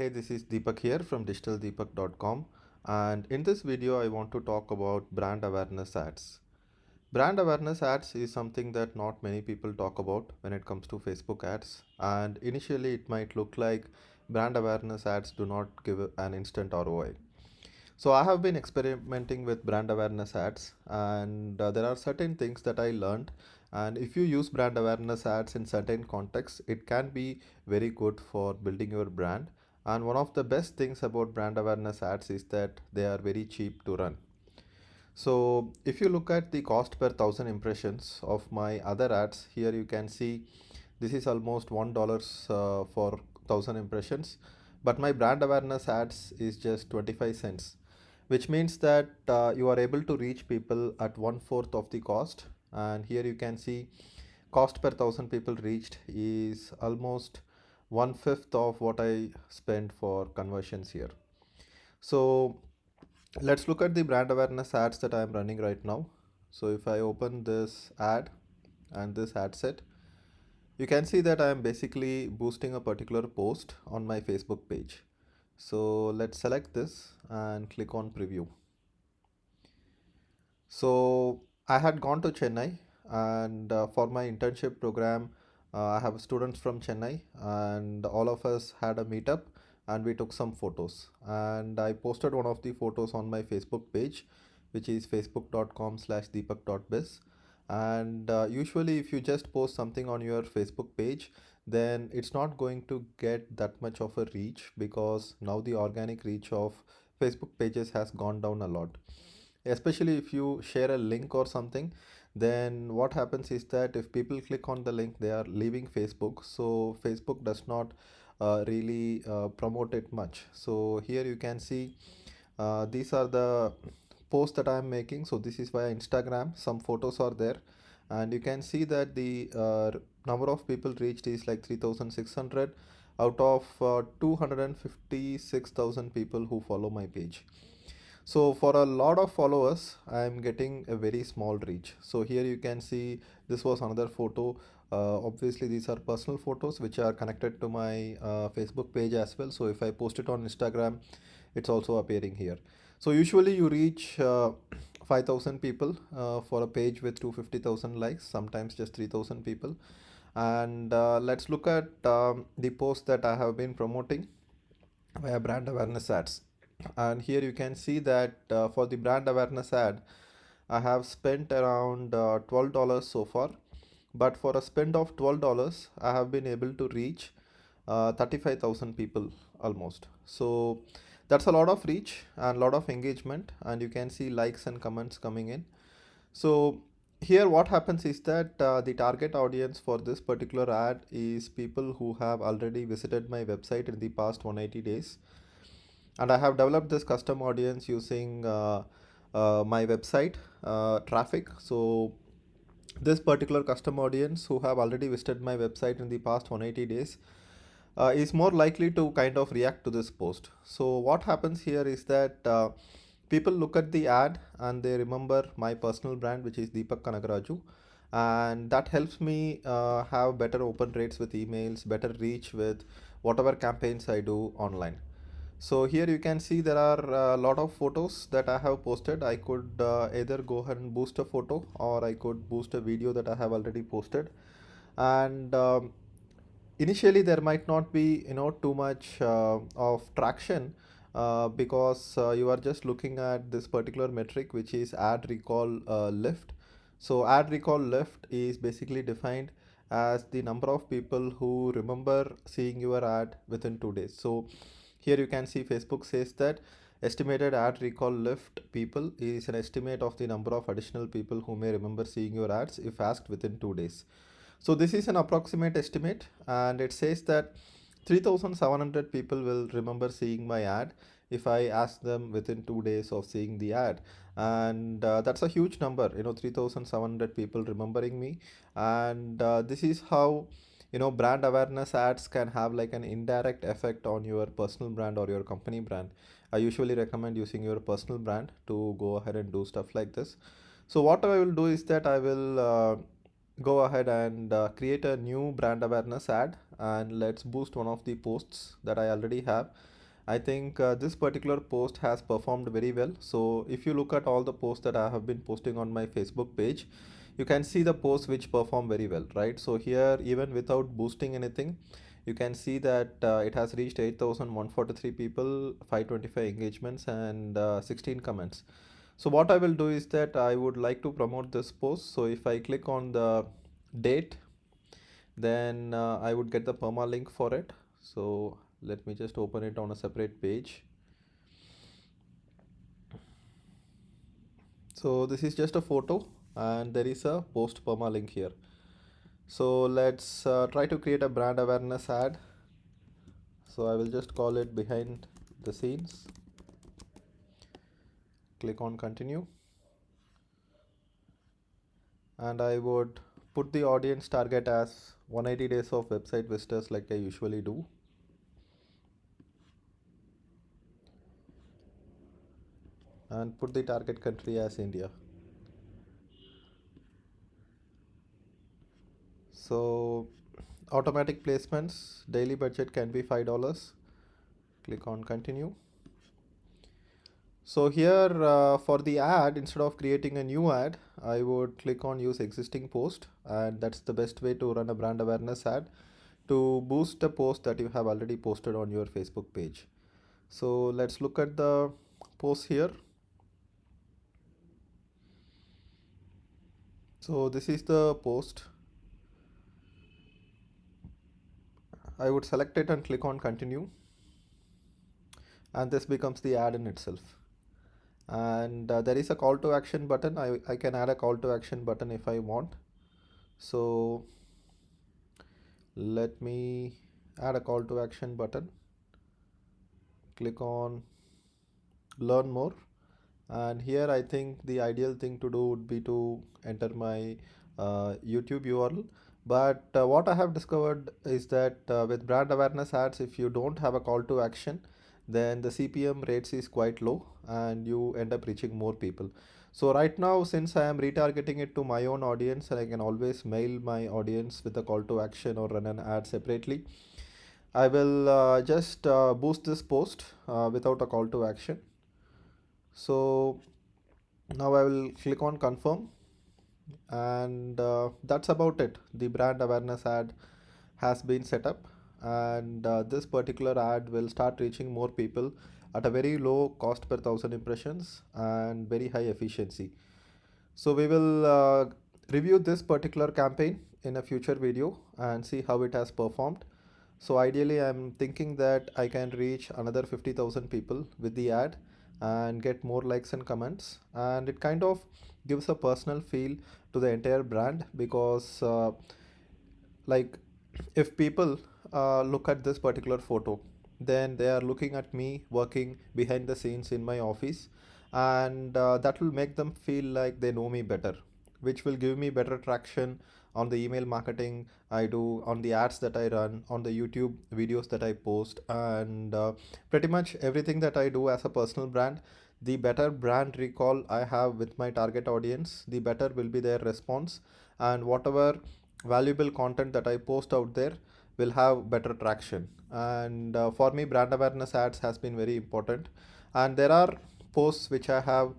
Hey, this is Deepak here from digitaldeepak.com, and in this video I want to talk about brand awareness ads. Brand awareness ads is something that not many people talk about when it comes to Facebook ads, and initially it might look like brand awareness ads do not give an instant ROI. So I have been experimenting with brand awareness ads, and there are certain things that I learned. And if you use brand awareness ads in certain contexts, it can be very good for building your brand. And one of the best things about brand awareness ads is that they are very cheap to run. So if you look at the cost per thousand impressions of my other ads, here you can see this is almost $1 for thousand impressions, but my brand awareness ads is just 25 cents, which means that you are able to reach people at one fourth of the cost. And here you can see cost per thousand people reached is almost one fifth of what I spent for conversions here. So let's look at the brand awareness ads that I'm running right now. So if I open this ad and this ad set, you can see that I am basically boosting a particular post on my Facebook page. So let's select this and click on preview. So I had gone to Chennai, and for my internship program, I have students from Chennai, and all of us had a meetup and we took some photos. And I posted one of the photos on my Facebook page, which is facebook.com/deepak.biz. And usually, if you just post something on your Facebook page, then it's not going to get that much of a reach because now the organic reach of Facebook pages has gone down a lot, especially if you share a link or something. Then what happens is that if people click on the link, they are leaving Facebook, so Facebook does not really promote it much. So here you can see these are the posts that I am making. So this is via Instagram, some photos are there, and you can see that the number of people reached is like 3600 out of 256,000 people who follow my page. So for a lot of followers, I am getting a very small reach. So here you can see this was another photo. Obviously, these are personal photos which are connected to my Facebook page as well. So if I post it on Instagram, it's also appearing here. So usually you reach 5,000 people for a page with 250,000 likes, sometimes just 3,000 people. And let's look at the post that I have been promoting via brand awareness ads. And here you can see that for the brand awareness ad, I have spent around $12 so far, but for a spend of $12 I have been able to reach 35,000 people almost. So that's a lot of reach and a lot of engagement, and you can see likes and comments coming in. So here what happens is that the target audience for this particular ad is people who have already visited my website in the past 180 days, and I have developed this custom audience using my website traffic. So this particular custom audience who have already visited my website in the past 180 days is more likely to kind of react to this post. So what happens here is that people look at the ad and they remember my personal brand, which is Deepak Kanagaraju, and that helps me have better open rates with emails, better reach with whatever campaigns I do online. So here you can see there are a lot of photos that I have posted. I could either go ahead and boost a photo, or I could boost a video that I have already posted. And initially there might not be too much of traction because you are just looking at this particular metric, which is ad recall lift. So ad recall lift is basically defined as the number of people who remember seeing your ad within 2 days. So here you can see Facebook says that estimated ad recall lift people is an estimate of the number of additional people who may remember seeing your ads if asked within 2 days. So this is an approximate estimate, and it says that 3,700 people will remember seeing my ad if I ask them within 2 days of seeing the ad. And that's a huge number, 3,700 people remembering me. And this is how brand awareness ads can have like an indirect effect on your personal brand or your company brand. I usually recommend using your personal brand to go ahead and do stuff like this. So what I will do is that I will go ahead and create a new brand awareness ad, and let's boost one of the posts that I already have. I think this particular post has performed very well. So if you look at all the posts that I have been posting on my Facebook page, you can see the posts which perform very well, right? So here, even without boosting anything, you can see that it has reached 8,143 people, 525 engagements, and 16 comments. So what I will do is that I would like to promote this post. So if I click on the date, then I would get the permalink for it. So let me just open it on a separate page. So this is just a photo and there is a post permalink here. So let's try to create a brand awareness ad. So I will just call it behind the scenes. Click on continue. And I would put the audience target as 180 days of website visitors like I usually do. And put the target country as India. So automatic placements, daily budget can be $5. Click on continue. So here for the ad, instead of creating a new ad, I would click on use existing post, and that's the best way to run a brand awareness ad to boost a post that you have already posted on your Facebook page. So let's look at the post here. So this is the post. I would select it and click on continue, and this becomes the ad in itself. And there is a call to action button. I can add a call to action button if I want. So let me add a call to action button. Click on learn more, and here I think the ideal thing to do would be to enter my YouTube URL. But what I have discovered is that with brand awareness ads, if you don't have a call to action, then the CPM rates is quite low and you end up reaching more people. So right now, since I am retargeting it to my own audience, and I can always mail my audience with a call to action or run an ad separately, I will just boost this post without a call to action. So now I will click on confirm, and that's about it. The brand awareness ad has been set up, and this particular ad will start reaching more people at a very low cost per thousand impressions and very high efficiency. So we will review this particular campaign in a future video and see how it has performed. So ideally I'm thinking that I can reach another 50,000 people with the ad and get more likes and comments, and it kind of gives a personal feel to the entire brand because like if people look at this particular photo, then they are looking at me working behind the scenes in my office, and that will make them feel like they know me better, which will give me better traction on the email marketing I do, on the ads that I run, on the YouTube videos that I post, and pretty much everything that I do as a personal brand. The better brand recall I have with my target audience, the better will be their response, and whatever valuable content that I post out there will have better traction. And for me, brand awareness ads has been very important. And there are posts which I have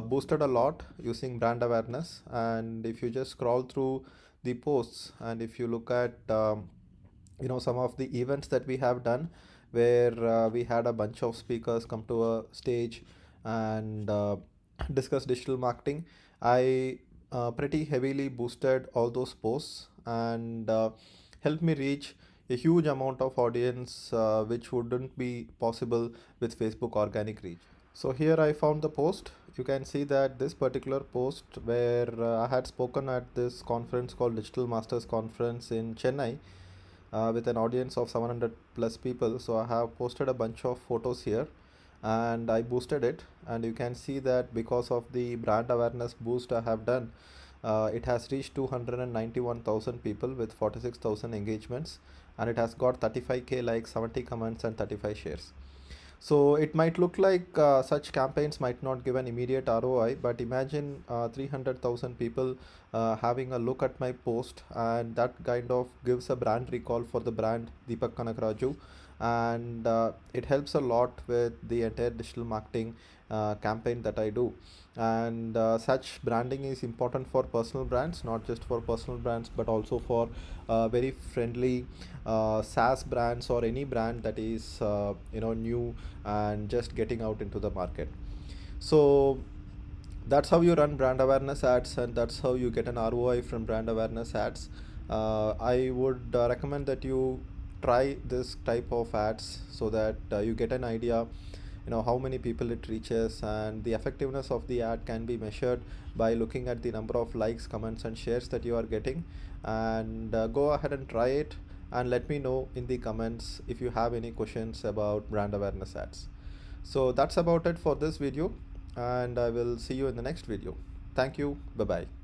boosted a lot using brand awareness. And if you just scroll through the posts, and if you look at some of the events that we have done, where we had a bunch of speakers come to a stage and discuss digital marketing, I pretty heavily boosted all those posts and helped me reach a huge amount of audience which wouldn't be possible with Facebook organic reach. So here I found the post. You can see that this particular post where I had spoken at this conference called Digital Masters Conference in Chennai with an audience of 700 plus people. So I have posted a bunch of photos here and I boosted it, and you can see that because of the brand awareness boost I have done, it has reached 291,000 people with 46,000 engagements, and it has got 35k likes, 70 comments, and 35 shares. So it might look like such campaigns might not give an immediate ROI, but imagine 300,000 people having a look at my post, and that kind of gives a brand recall for the brand Deepak Kanakraju, and it helps a lot with the entire digital marketing campaign that I do. And such branding is important for personal brands, not just for personal brands but also for very friendly SaaS brands or any brand that is new and just getting out into the market. So that's how you run brand awareness ads, and that's how you get an ROI from brand awareness ads. I would recommend that you try this type of ads so that you get an idea, how many people it reaches, and the effectiveness of the ad can be measured by looking at the number of likes, comments, and shares that you are getting. And go ahead and try it, and let me know in the comments if you have any questions about brand awareness ads. So that's about it for this video, and I will see you in the next video. Thank you. Bye bye.